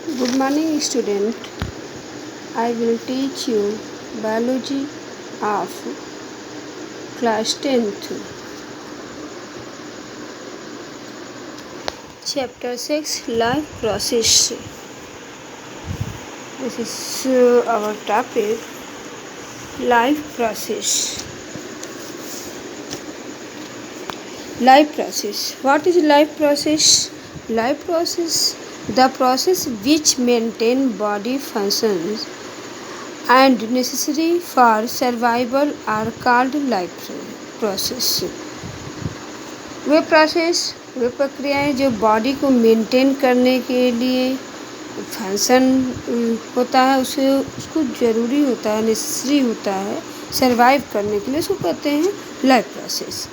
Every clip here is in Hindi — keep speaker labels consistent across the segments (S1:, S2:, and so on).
S1: Good morning, student. I will teach you biology of class 10th. Chapter 6 Life Process. This is our topic, life process. Life process. What is life process? Life process, the process which maintain body functions and necessary for survival are called life process. वे प्रक्रियाएं जो बॉडी को मेंटेन करने के लिए फंक्शन होता है उसको ज़रूरी होता है, नेसेसरी होता है सर्वाइव करने के लिए, उसको कहते हैं life process.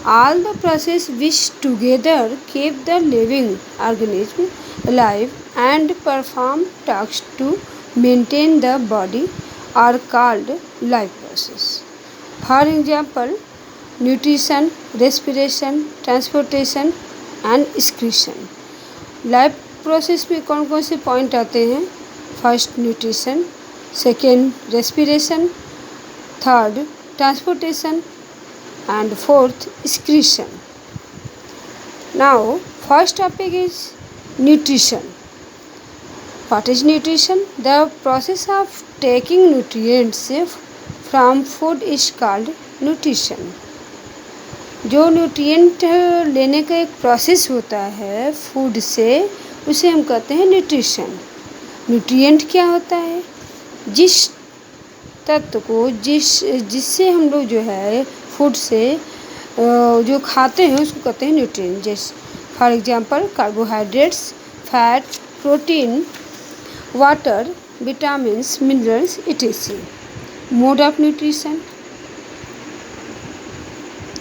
S1: All the process which together keep the living organism alive and perform tasks to maintain the body are called life process. For example, nutrition, respiration, transportation and excretion. Life process में कौन कौन से पॉइंट आते हैं? First nutrition, second respiration, third transportation and fourth excretion. Now first topic is nutrition. What is nutrition? The process of taking nutrients from food is called nutrition. जो न्यूट्रिएंट लेने का एक प्रोसेस होता है फूड से, उसे हम कहते हैं न्यूट्रिशन. न्यूट्रिएंट क्या होता है? जिस तत्व को जिससे हम लोग जो है फूड से जो खाते हैं उसको कहते हैं न्यूट्रिएंट. जैसे for example carbohydrates, fat, protein, water, vitamins, minerals etc. Mode of nutrition.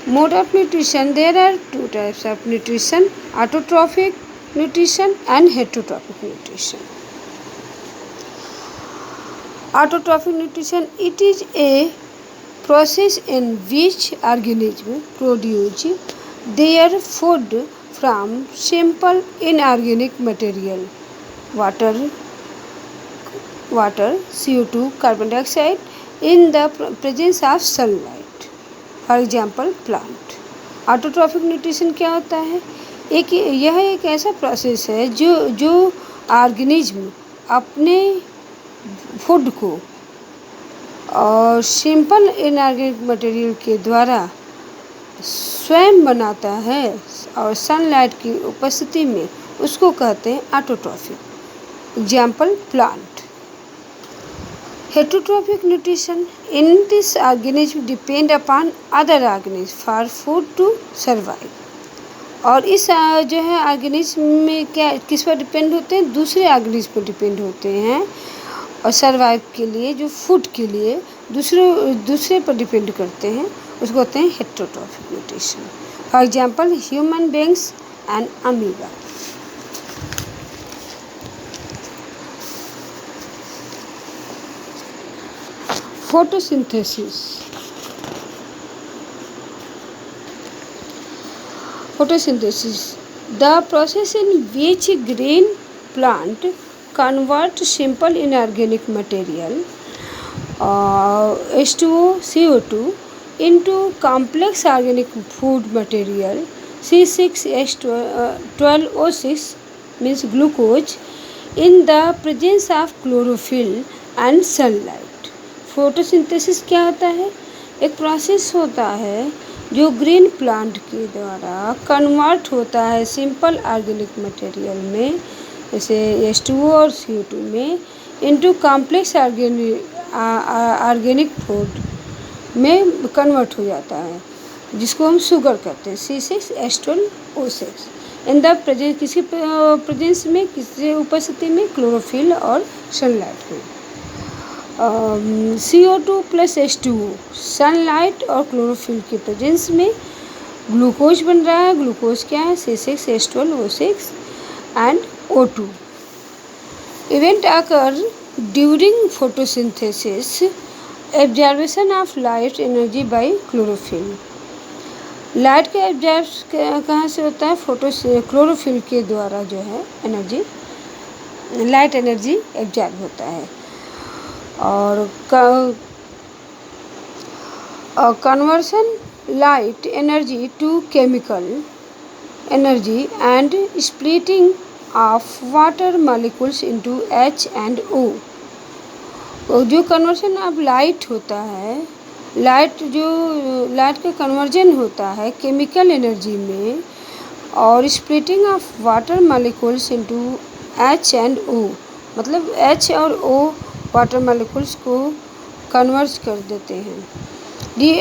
S1: Mode of nutrition, there are two types of nutrition: autotrophic nutrition and heterotrophic nutrition. Autotrophic nutrition, it is a process in which organisms produce their food from simple inorganic material, water, CO2, carbon dioxide, in the presence of sunlight. For example, plant. Autotrophic nutrition क्या होता है? यह एक ऐसा प्रोसेस है जो ऑर्गेनिज्म अपने फूड को और सिंपल इनऑर्गेनिक मटेरियल के द्वारा स्वयं बनाता है और सनलाइट की उपस्थिति में उसको कहते हैं autotrophic. Example plant. Heterotrophic nutrition, in this organism depend upon other organism for food to survive. और इस जो है ऑर्गेनिज्म में क्या किस पर डिपेंड होते हैं? दूसरे ऑर्गेनिज्म पर डिपेंड होते हैं और सर्वाइव के लिए जो फूड के लिए दूसरे पर डिपेंड करते हैं, उसको कहते हैं heterotrophic nutrition. For example human beings and amoeba. Photosynthesis. The process in which green plant convert simple inorganic material H2O, CO2 into complex organic food material C6H12O6 means glucose in the presence of chlorophyll and sunlight. Photosynthesis क्या होता है? एक प्रोसेस होता है जो ग्रीन प्लांट के द्वारा कन्वर्ट होता है सिंपल ऑर्गेनिक मटेरियल में, जैसे H2O और CO2 में, इनटू कॉम्प्लेक्स ऑर्गेनिक फूड में कन्वर्ट हो जाता है, जिसको हम शुगर कहते हैं C6H12O6. इन द प्रेजेंस, किसी प्रेजेंस में, किसी उपस्थिति में, क्लोरोफिल और सनलाइट में. CO2 प्लस H2O, सनलाइट और क्लोरोफिल के प्रेजेंस में ग्लूकोज बन रहा है. ग्लूकोज क्या है? C6H12O6 and O2. Event occur during photosynthesis, absorption of light energy by chlorophyll. Light का एब्जॉर्ब कहाँ से होता है? क्लोरोफिल के द्वारा जो है एनर्जी लाइट एनर्जी एब्जॉर्ब होता है। और conversion light energy to chemical energy and splitting of water molecules into H and O। जो कन्वर्शन ऑफ लाइट होता है, लाइट का कन्वर्जन होता है केमिकल एनर्जी में, और splitting of water molecules into H and O, मतलब H और O वाटर मॉलिक्यूल्स को कन्वर्ज कर देते हैं।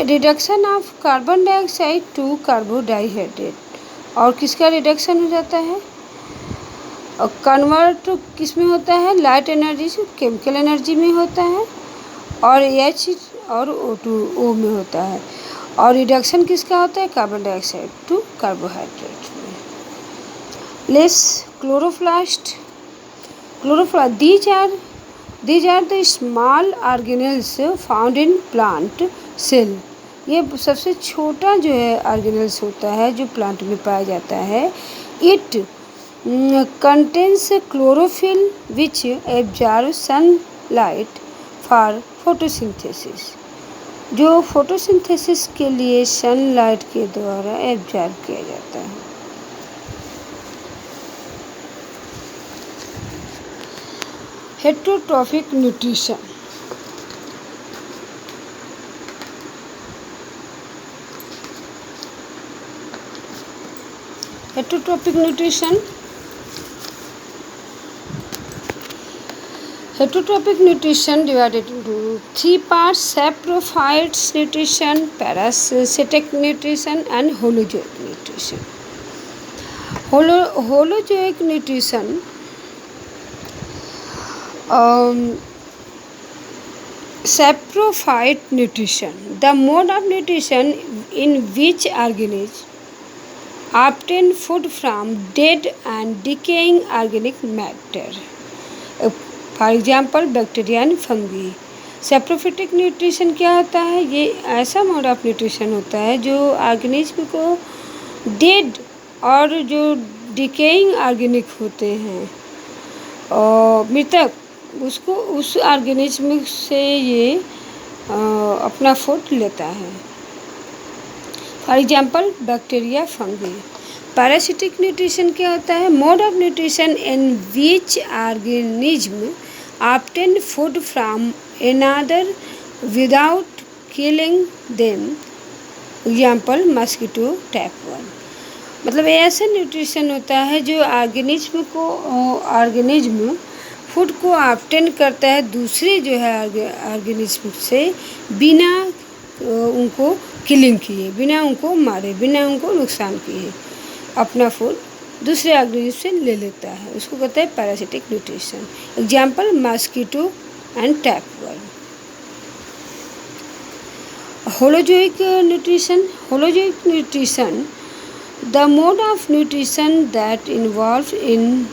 S1: Reduction of carbon dioxide to carbohydrate, और किसका रिडक्शन हो जाता है? और कन्वर्ट किस में होता है? लाइट एनर्जी से केमिकल एनर्जी में होता है, और H और O2O में होता है। और रिडक्शन किसका होता है? कार्बन डाइऑक्साइड टू कार्बोहाइड्रेट में। Less chloroplast these are the small organelles found in plant cell। ये सबसे छोटा जो है ऑर्गेनल्स होता है जो प्लांट में पाया जाता है। It contains chlorophyll which absorb sunlight for photosynthesis, जो फोटोसिंथेसिस के लिए सनलाइट के द्वारा एब्जॉर्ब किया जाता है। Heterotrophic nutrition, heterotrophic nutrition divided into 3 parts: saprophytes nutrition, parasitic nutrition and holozoic nutrition। holozoic nutrition saprophyte nutrition, the mode of nutrition in which organisms obtain food from dead and decaying organic matter, for example bacteria and fungi. Saprophytic nutrition क्या होता है? ये ऐसा मोड ऑफ न्यूट्रिशन होता है जो ऑर्गेनिज्म को डेड और जो डिकेइंग ऑर्गेनिक होते हैं और मृतक, उसको उस ऑर्गेनिज्म से ये अपना फूड लेता है। For example bacteria, fungi. Parasitic nutrition क्या होता है? Mode of nutrition in which organism obtain food from another without killing them, example mosquito, tapeworm. मतलब ऐसा न्यूट्रिशन होता है जो ऑर्गेनिज्म फूड को ऑब्टेन करता है दूसरे जो है ऑर्गेनिज्म से, बिना उनको किलिंग किए, बिना उनको मारे, बिना उनको नुकसान किए, अपना फूड दूसरे ऑर्गेनिज्म से ले लेता है, उसको कहते हैं parasitic nutrition. Example mosquito and tapeworm. Holozoic nutrition the mode of nutrition that involve in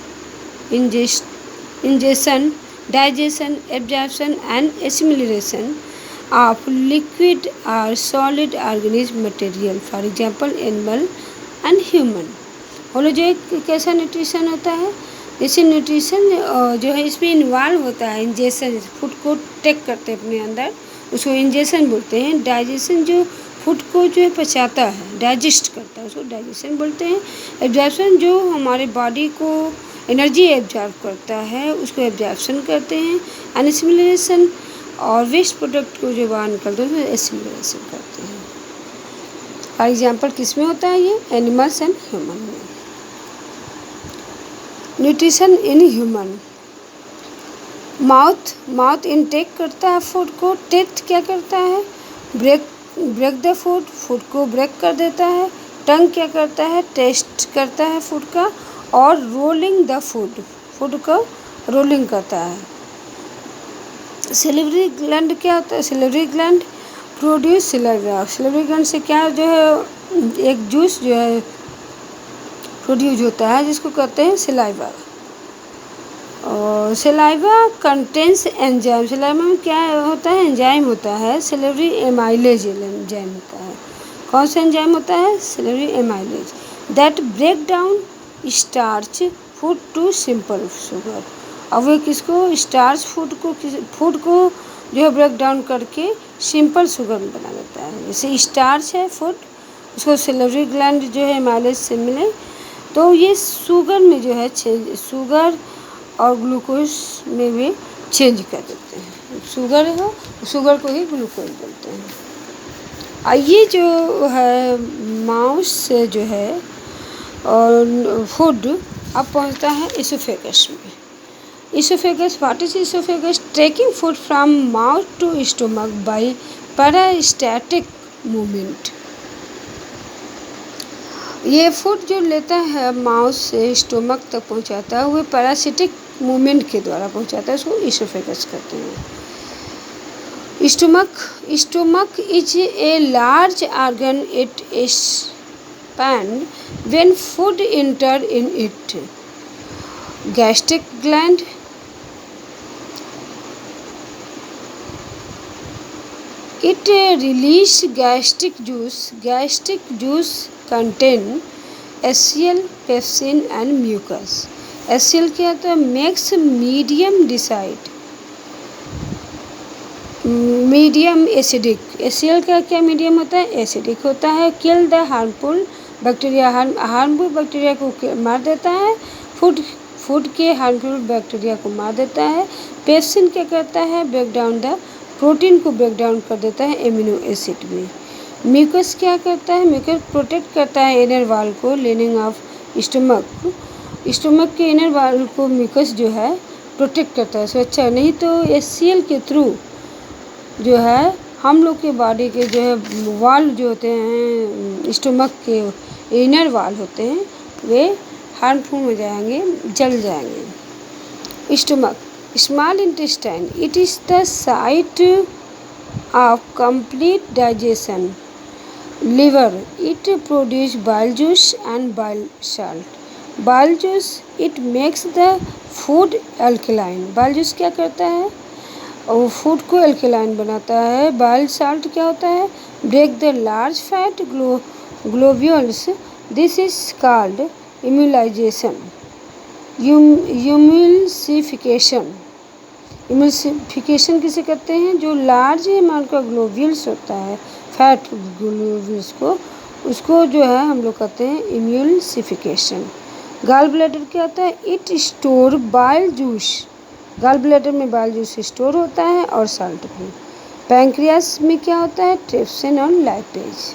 S1: ingestion, digestion, absorption and assimilation of liquid or solid organism material, for example animal and human। Holozoic कैसा न्यूट्रिशन होता है? जैसे न्यूट्रिशन जो है इसमें इन्वॉल्व होता है इंजेशन, फूड को टेक करते हैं अपने अंदर, उसको इंजेशन बोलते हैं। डाइजेशन जो फूड को जो है पचाता है, डाइजेस्ट करता है, उसको डाइजेशन बोलते हैं। एब्जॉर्प्शन जो हमारे बॉडी को एनर्जी एब्जॉर्ब करता है, उसको एब्जॉर्प्शन करते हैं। एसिमिलेशन और वेस्ट प्रोडक्ट को जो बाहर निकलते हैं उसको एसिमिलेशन करते हैं। फॉर एग्जाम्पल किस में होता है ये? एनिमल्स एंड ह्यूमन में। Nutrition in human, mouth intake करता है फूड को। टेथ क्या करता है? ब्रेक द फूड को ब्रेक कर देता है। टंग क्या करता है? टेस्ट करता है फूड का। और रोलिंग द फूड को रोलिंग करता है। सिलिवरी ग्लैंड क्या होता है? सिलिवरी ग्लैंड प्रोड्यूस सिलाइवा। सिलिवरी ग्लैंड से क्या जो है एक जूस जो है प्रोड्यूस होता है जिसको कहते हैं सिलाइवा। और सिलाइवा कंटेंस एंजाइम। सिलाइवा में क्या होता है? एंजाइम होता है। सिलिवरी एमाइलेज एंजाइम होता है। कौन सा एंजाइम होता है? Salivary amylase that break down starch food to simple sugar. अब वो किसको स्टार्च फूड को जो है ब्रेक डाउन करके सिंपल शुगर में बना देता है। जैसे स्टार्च है फूड, उसको सैलिवरी ग्लैंड जो है माइलेज से मिले, तो ये शुगर में जो है चेंज, शुगर और ग्लूकोज में भी चेंज कर देते हैं। शुगर हो, शुगर को ही ग्लूकोज बोलते हैं। ये जो है माउस से जो है और फूड अब पहुंचता है इसोफेगस में। Oesophagus, what is oesophagus? Taking food from mouth to stomach by peristaltic movement. ये फूड जो लेता है माउथ से स्टोमक तक पहुंचाता है, वो पैरासिटिक मूवमेंट के द्वारा पहुंचाता है, उसको इसोफेगस कहते हैं। Stomach is a large organ, it expand when food enter in it. Gastric gland, it release gastric juice. Gastric juice contain HCl, pepsin and mucus. HCl क्या होता है? Makes medium decide, medium acidic. HCl का क्या मीडियम होता है? एसिडिक होता है। Kill the harmful bacteria, harmful bacteria को मार देता है। फूड के हार्मफुल बैक्टीरिया को मार देता है। पेप्सिन क्या करता है? ब्रेक डाउन द प्रोटीन को ब्रेक डाउन कर देता है एमिनो एसिड में। म्यूकस क्या करता है? म्यूकस प्रोटेक्ट करता है इनर वाल को, लिनिंग ऑफ स्टमक। स्टमक के इनर वाल को म्यूकस जो है प्रोटेक्ट करता है, अच्छा। नहीं तो HCl के थ्रू जो है हम लोग के बॉडी के जो है वाल जो होते हैं, स्टमक के इनर वाल होते हैं, वे हार्मफुल हो जाएंगे, जल जाएंगे। Stomach, small intestine, it is the site of complete digestion. Liver, it produce bile juice and bile salt. Bile juice, it makes the food alkaline. Bile juice क्या करता है? और फूड को अल्कलाइन बनाता है। बाइल साल्ट क्या होता है? Break the large fat globules, this is called emulsification. Emulsification, emulsification किसे कहते हैं? जो लार्ज अमाउंट का ग्लोब्यूल्स होता है, फैट ग्लोब्यूल्स को, उसको जो है हम लोग कहते हैं इम्यूल्सिफिकेशन। गॉल ब्लैडर क्या होता है? It store bile juice. Gall bladder में बाइल जूस स्टोर होता है और साल्ट भी। पैंक्रियास में क्या होता है? ट्रिप्सिन और lipase.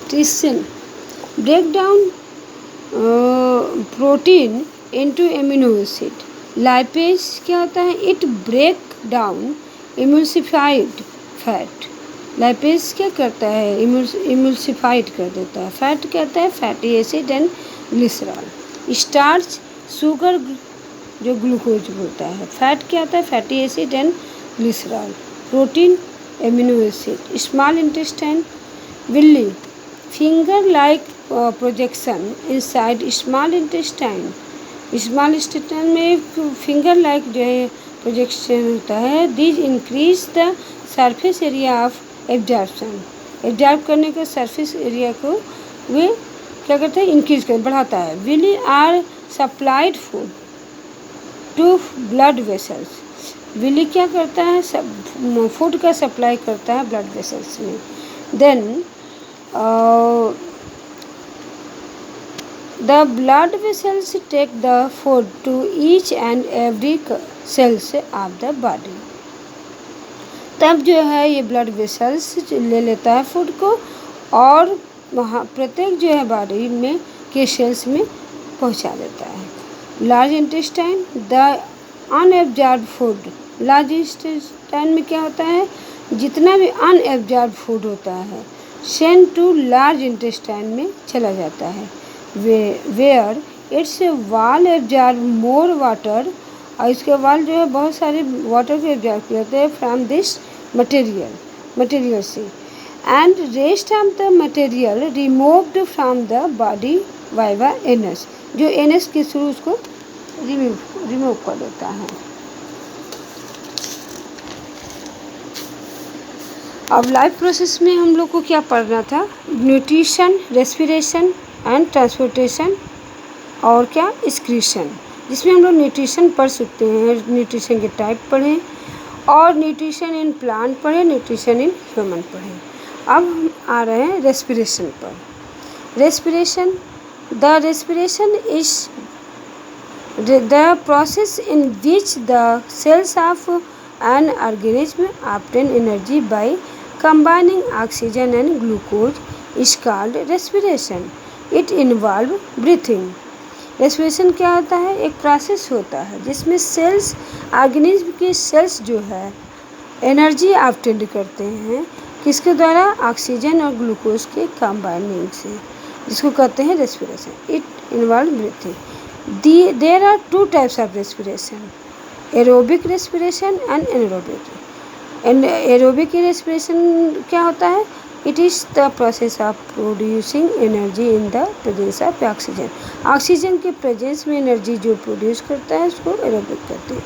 S1: Trypsin break down protein into amino acid. Lipase क्या होता है? It break down emulsified fat. Lipase क्या करता है? इमल्सिफाइड कर देता है। फैट कहता है fatty acid and glycerol. Starch, sugar जो ग्लूकोज बोलता है। फैट क्या होता है? Fatty acid and glycerol. Protein, amino acid. Small intestine, Willey, finger like projection inside small intestine. Small intestine में फिंगर लाइक जो है प्रोजेक्शन होता है। This increase the surface area of absorption. Absorb करने के सरफेस एरिया को वे क्या करते हैं? इंक्रीज कर, बढ़ाता है। Villi are supplied food to blood vessels. Villi क्या करता है? फूड का सप्लाई करता है ब्लड वेसल्स में। Then the blood vessels take the food to each and every cells of the body। तब जो है ये ब्लड वेसल्स ले लेता है फूड को और वहाँ प्रत्येक जो है बॉडी में के सेल्स में पहुँचा देता है। Large intestine, the unabsorbed food. Large intestine में क्या होता है? जितना भी अनएब्जॉर्ब फूड होता है सेंड टू लार्ज इंटेस्टाइन में चला जाता है। वेयर इट्स वाल एब्जॉर्ब मोर वाटर, और इसके वाल जो है बहुत सारे वाटर को एब्जॉर्ब करते हैं फ्रॉम दिस मटेरियल से। And rest of the material removed from the body viva anus, जो एनस के थ्रू उसको रिमूव कर देता है। अब लाइफ प्रोसेस में हम लोग को क्या पढ़ना था? न्यूट्रिशन, रेस्पिरेशन एंड ट्रांसपोर्टेशन और क्या एक्सक्रीशन, जिसमें हम लोग न्यूट्रिशन पढ़ सकते हैं, न्यूट्रिशन के टाइप पढ़ें और न्यूट्रिशन इन प्लांट पढ़ें, न्यूट्रिशन इन ह्यूमन पढ़ें। अब हम आ रहे हैं रेस्पिरेशन पर। Respiration, the respiration is the process in which the cells of an organism obtain energy by combining oxygen and glucose is called respiration. It involves breathing. Respiration क्या होता है? एक प्रोसेस होता है जिसमें सेल्स, ऑर्गेनिज्म के सेल्स जो है एनर्जी ऑब्टेन करते हैं किसके द्वारा? ऑक्सीजन और ग्लूकोज के कंबाइनिंग से, जिसको कहते हैं respiration. It involve breathing. There are two types of respiration, aerobic respiration and anaerobic. And aerobic respiration क्या होता है? It is the process of producing energy in the presence of oxygen. Oxygen के प्रेजेंस में एनर्जी जो प्रोड्यूस करता है उसको एरोबिक कहते हैं।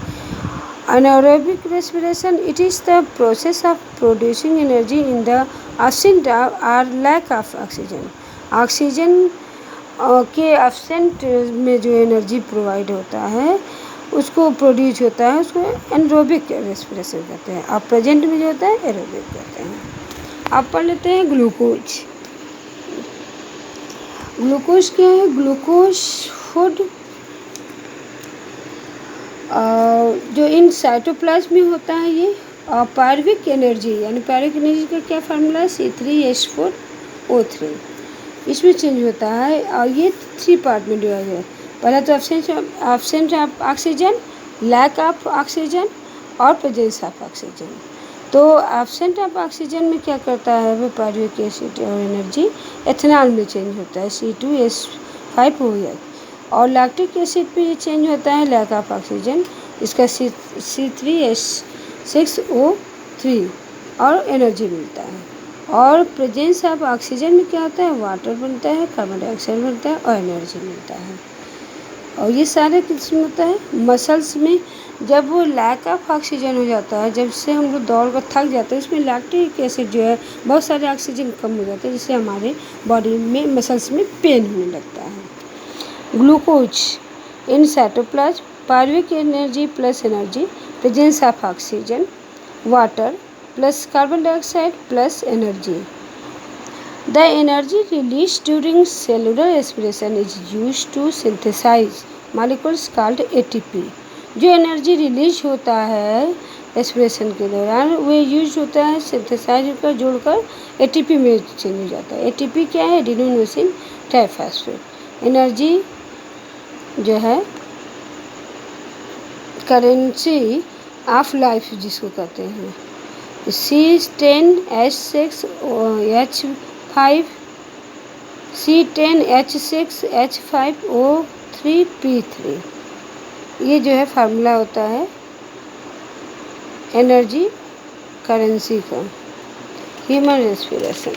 S1: Anaerobic respiration, it is the process of producing energy in the absence or lack of oxygen. Oxygen के एब्सेंट में जो एनर्जी प्रोवाइड होता है उसको प्रोड्यूस होता है, उसको एनरोबिक रेस्पिरेशन कहते हैं। और प्रेजेंट में जो होता है एरोबिक कहते हैं। अब पढ़ लेते हैं ग्लूकोज। ग्लूकोज क्या है? ग्लूकोज फूड जो इन साइटोप्लाज्म में होता है ये, और पायरुविक एनर्जी, यानी पायरुविक एनर्जी का क्या फार्मूला है? C3H4O3। इसमें चेंज होता है और ये 3 पार्ट में डिवाइड है। पहला तो absent of oxygen, lack of oxygen और प्रेजेंस ऑफ ऑक्सीजन। तो एब्सेंट ऑफ ऑक्सीजन में क्या करता है वो पायरुविक एसिड और एनर्जी एथेनॉल में चेंज होता है, C2H5OH। और लैक्टिक एसिड पे ये चेंज होता है लैक ऑफ ऑक्सीजन, इसका C3H6O3 और एनर्जी मिलता है। और प्रेजेंस ऑफ ऑक्सीजन में क्या होता है? वाटर बनता है, कार्बन डाइऑक्साइड बनता है और एनर्जी मिलता है। और ये सारे किस में होता है? मसल्स में। जब वो लैक ऑफ ऑक्सीजन हो जाता है, जब से हम लोग दौड़ कर थक जाते हैं, उसमें लैक्टिक एसिड जो है बहुत सारे ऑक्सीजन कम हो जाते हैं, जिससे हमारे बॉडी में मसल्स में पेन होने लगता है। Glucose in cytoplasm, pyruvic energy plus energy, presence of oxygen, water plus carbon dioxide plus energy. The energy released during cellular respiration is used to synthesize molecules called ATP. जो एनर्जी रिलीज होता है रेस्पिरेशन के दौरान वो यूज होता है सिंथेसाइज कर जोड़कर ATP में चेंज हो जाता है। ATP क्या है? Adenosine triphosphate. एनर्जी जो है करेंसी ऑफ लाइफ जिसको कहते हैं, C10H6H5 C10H6H5O3P3। ये जो है फार्मूला होता है एनर्जी करेंसी का। Human respiration,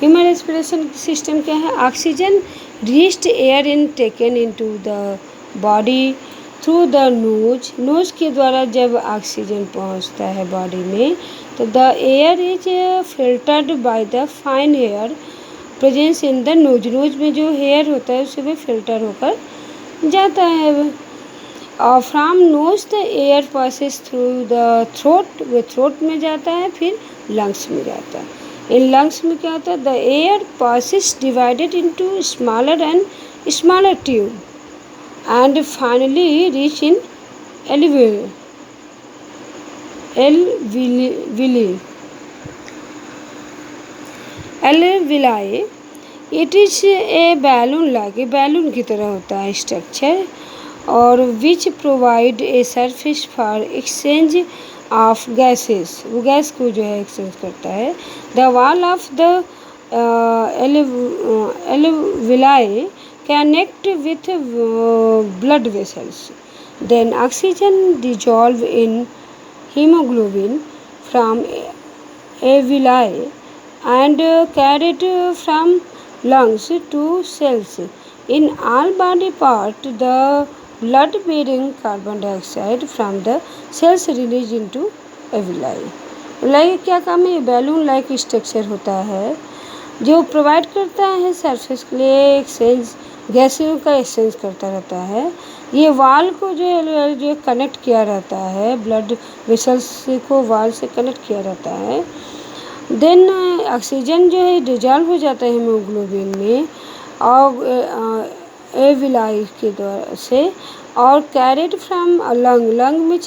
S1: human respiration system क्या है? Oxygen riched air in taken into the body through the nose के द्वारा जब ऑक्सीजन पहुंचता है बॉडी में तो the air is filtered by the fine air presence in the nose में जो हेयर होता है उससे भी फिल्टर होकर जाता है। और from knows the air passes through the throat, वो थ्रोट में जाता है, फिर लंग्स में जाता है। इन लंग्स में क्या होता है? The air passes divided into smaller and smaller tube and finally reach in alveoli. It is a balloon like a balloon की तरह होता है स्ट्रक्चर, और which provide a surface for exchange of gases, वो गैस को जो है एक्सचेंज करता है। The wall of the alveoli connect with blood vessels. Then oxygen dissolve in hemoglobin from alveoli and carried from lungs to cells. In all body part, the blood bearing carbon dioxide from the cells released into alveoli. Like क्या काम है? बैलून लाइक स्ट्रक्चर होता है जो प्रोवाइड करता है सरफेस के लिए एक्सचेंज, गैसों का एक्सचेंज करता रहता है। ये वाल को जो कनेक्ट किया रहता है, ब्लड वेसल्स को वाल से कनेक्ट किया रहता है। देन ऑक्सीजन जो है डिजॉल्व हो जाता है हीमोग्लोबिन में और एविलाई के द्वारा से, और कैरिड फ्रॉम लंग में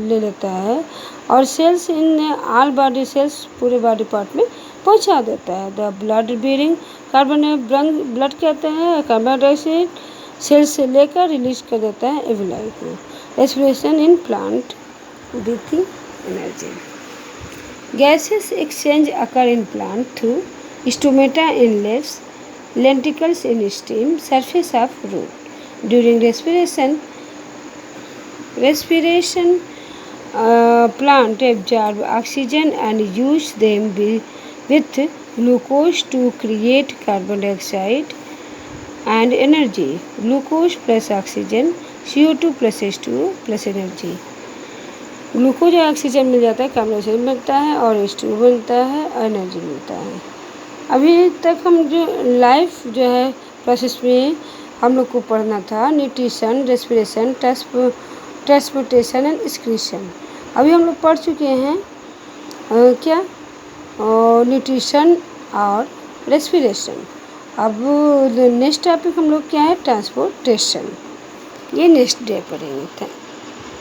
S1: ले लेता है, और cells in all body cells पूरे बॉडी पार्ट में पहुंचा देता है। The blood bearing carbon blood कहते हैं कार्बन डाइऑक्साइड सेल्स से लेकर रिलीज कर देता है एविलाई को। Respiration in plant, breathing energy. Gases exchange occur in plant through stomata in leaves, lenticles in stem, surface of root. During respiration, plant absorb oxygen and use them with glucose to create carbon dioxide and energy. Glucose plus oxygen, CO2 plus H2O plus energy. Glucose और ऑक्सीजन मिल जाता है, कार्बन डाइऑक्साइड मिलता है और H2O मिलता है, एनर्जी मिलता है। अभी तक हम जो लाइफ जो है प्रोसेस में हम लोग को पढ़ना था nutrition, respiration, transportation and excretion. अभी हम लोग पढ़ चुके हैं क्या न्यूट्रिशन और रेस्पिरेशन। अब नेक्स्ट टॉपिक हम लोग क्या है ट्रांसपोर्टेशन, ये नेक्स्ट डे पढ़ेंगे।